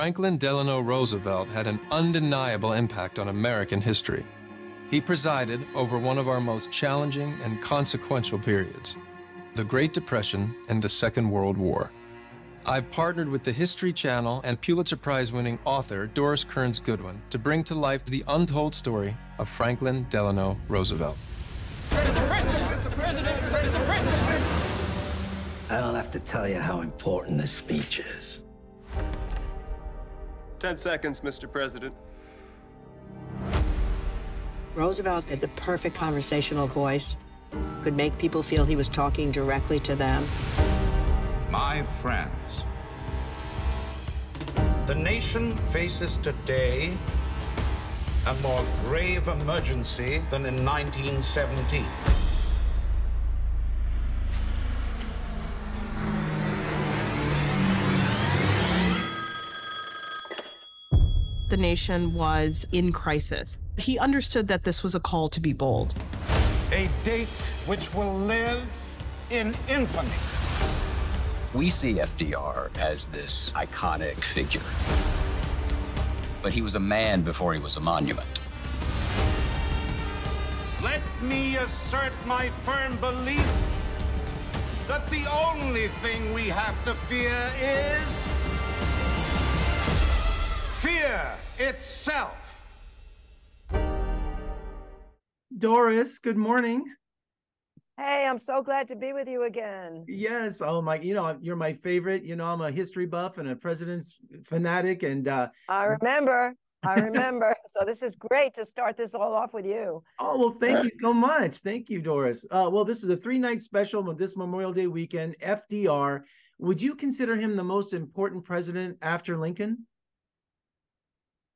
Franklin Delano Roosevelt had an undeniable impact on American history. He presided over one of our most challenging and consequential periods, the Great Depression and the Second World War. I've partnered with the History Channel and Pulitzer Prize-winning author Doris Kearns Goodwin to bring to life the untold story of Franklin Delano Roosevelt. Mr. President! Mr. President! Mr. President! I don't have to tell you how important this speech is. 10 seconds, Mr. President. Roosevelt had the perfect conversational voice, could make people feel he was talking directly to them. My friends, the nation faces today a more grave emergency than in 1917. The nation was in crisis. He understood that this was a call to be bold. A date which will live in infamy. We see FDR as this iconic figure. But he was a man before he was a monument. Let me assert my firm belief that the only thing we have to fear is fear itself. Doris, good morning. Hey, I'm so glad to be with you again. Yes. Oh my, you're my favorite. I'm a history buff and a president's fanatic. And I remember. So this is great to start this all off with you. Oh, well, thank you so much. Thank you, Doris. Well, this is a 3-night special on this Memorial Day weekend, FDR. Would you consider him the most important president after Lincoln?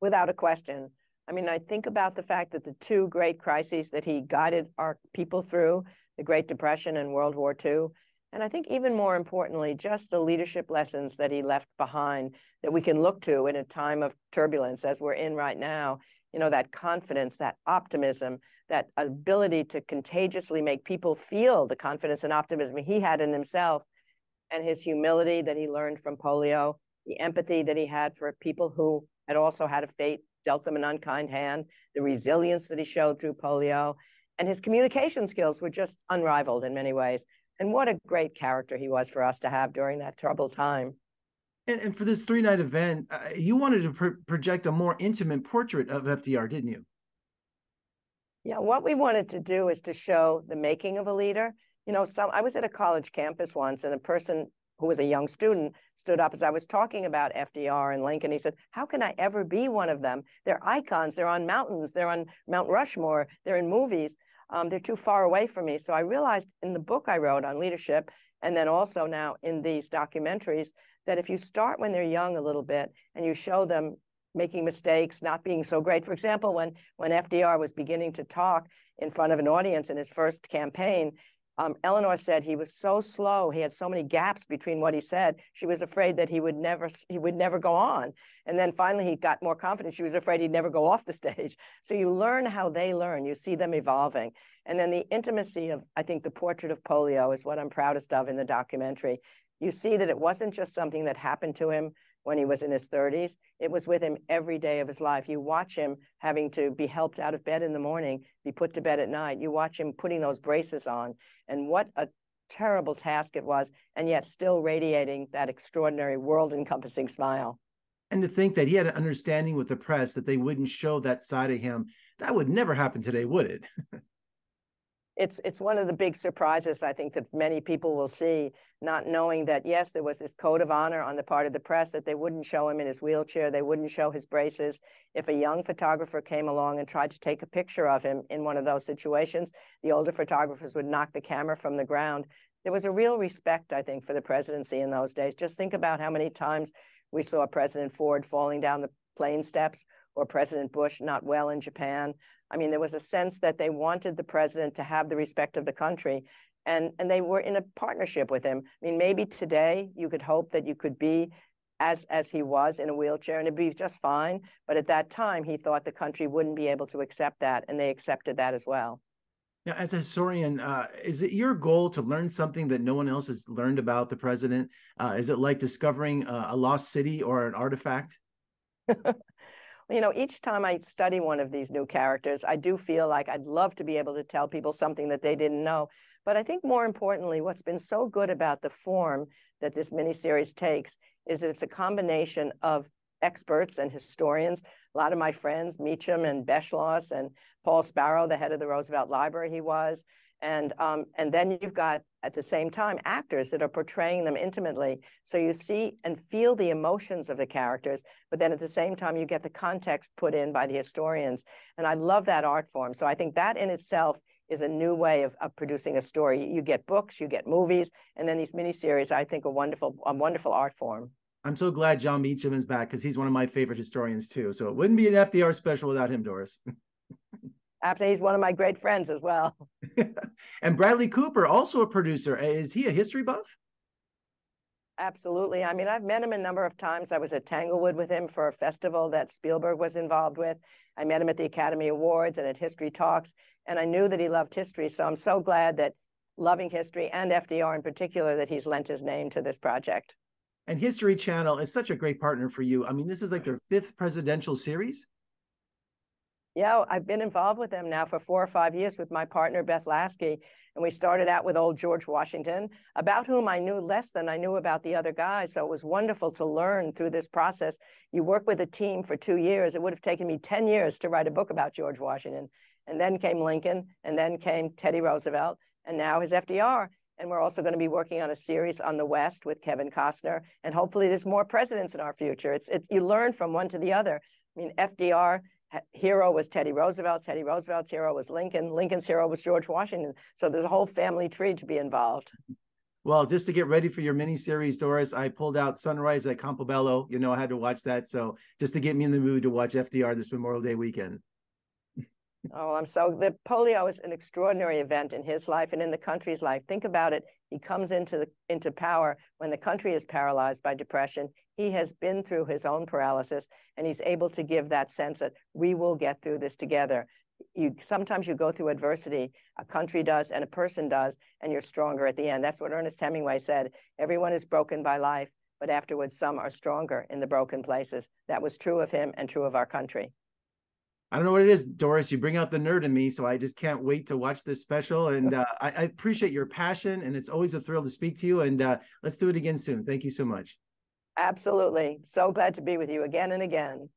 Without a question. I mean, I think about the fact that the two great crises that he guided our people through, the Great Depression and World War II, and I think even more importantly, just the leadership lessons that he left behind that we can look to in a time of turbulence as we're in right now, that confidence, that optimism, that ability to contagiously make people feel the confidence and optimism he had in himself, and his humility that he learned from polio, the empathy that he had for people who had also had a fate dealt them an unkind hand, the resilience that he showed through polio, and his communication skills were just unrivaled in many ways. And what a great character he was for us to have during that troubled time. And for this 3-night event, you wanted to project a more intimate portrait of FDR, didn't you? Yeah, what we wanted to do is to show the making of a leader. I was at a college campus once, and a person who was a young student stood up as I was talking about FDR and Lincoln. He said, how can I ever be one of them? They're icons. They're on mountains. They're on Mount Rushmore. They're in movies. They're too far away from me. So I realized in the book I wrote on leadership, and then also now in these documentaries, that if you start when they're young a little bit and you show them making mistakes, not being so great. For example, when FDR was beginning to talk in front of an audience in his first campaign, Eleanor said he was so slow. He had so many gaps between what he said. She was afraid that he would never go on. And then finally he got more confident. She was afraid he'd never go off the stage. So you learn how they learn. You see them evolving. And then the intimacy of, I think, the portrait of polio is what I'm proudest of in the documentary. You see that it wasn't just something that happened to him when he was in his 30s. It was with him every day of his life. You watch him having to be helped out of bed in the morning, be put to bed at night. You watch him putting those braces on, and what a terrible task it was, and yet still radiating that extraordinary world-encompassing smile. And to think that he had an understanding with the press that they wouldn't show that side of him, that would never happen today, would it? It's one of the big surprises, I think, that many people will see, not knowing that, yes, there was this code of honor on the part of the press that they wouldn't show him in his wheelchair. They wouldn't show his braces. If a young photographer came along and tried to take a picture of him in one of those situations, the older photographers would knock the camera from the ground. There was a real respect, I think, for the presidency in those days. Just think about how many times we saw President Ford falling down the plane steps, or President Bush not well in Japan. I mean, there was a sense that they wanted the president to have the respect of the country, and they were in a partnership with him. I mean, maybe today you could hope that you could be as he was in a wheelchair and it'd be just fine. But at that time, he thought the country wouldn't be able to accept that, and they accepted that as well. Now, as a historian, is it your goal to learn something that no one else has learned about the president? Is it like discovering a lost city or an artifact? You know, each time I study one of these new characters, I do feel like I'd love to be able to tell people something that they didn't know. But I think more importantly, what's been so good about the form that this miniseries takes is that it's a combination of experts and historians. A lot of my friends, Meacham and Beschloss and Paul Sparrow, the head of the Roosevelt Library, he was. And then you've got, at the same time, actors that are portraying them intimately. So you see and feel the emotions of the characters, but then at the same time, you get the context put in by the historians. And I love that art form. So I think that in itself is a new way of producing a story. You get books, you get movies, and then these miniseries, I think, a wonderful art form. I'm so glad John Meacham is back because he's one of my favorite historians too. So it wouldn't be an FDR special without him, Doris. After he's one of my great friends as well. And Bradley Cooper, also a producer. Is he a history buff? Absolutely. I mean, I've met him a number of times. I was at Tanglewood with him for a festival that Spielberg was involved with. I met him at the Academy Awards and at History Talks, and I knew that he loved history. So I'm so glad that, loving history and FDR in particular, that he's lent his name to this project. And History Channel is such a great partner for you. I mean, this is like their 5th presidential series. Yeah, I've been involved with them now for 4 or 5 years with my partner, Beth Lasky. And we started out with old George Washington, about whom I knew less than I knew about the other guys. So it was wonderful to learn through this process. You work with a team for 2 years. It would have taken me 10 years to write a book about George Washington. And then came Lincoln, and then came Teddy Roosevelt, and now is FDR. And we're also going to be working on a series on the West with Kevin Costner. And hopefully there's more presidents in our future. You learn from one to the other. I mean, FDR hero was Teddy Roosevelt. Teddy Roosevelt's hero was Lincoln. Lincoln's hero was George Washington. So there's a whole family tree to be involved. Well, just to get ready for your miniseries, Doris, I pulled out Sunrise at Campobello. You know, I had to watch that. So just to get me in the mood to watch FDR this Memorial Day weekend. Oh, the polio is an extraordinary event in his life and in the country's life. Think about it. He comes into power when the country is paralyzed by depression. He has been through his own paralysis, and he's able to give that sense that we will get through this together. Sometimes you go through adversity, a country does and a person does, and you're stronger at the end. That's what Ernest Hemingway said. Everyone is broken by life, but afterwards some are stronger in the broken places. That was true of him and true of our country. I don't know what it is, Doris. You bring out the nerd in me, so I just can't wait to watch this special. And I appreciate your passion, and it's always a thrill to speak to you. And let's do it again soon. Thank you so much. Absolutely. So glad to be with you again and again.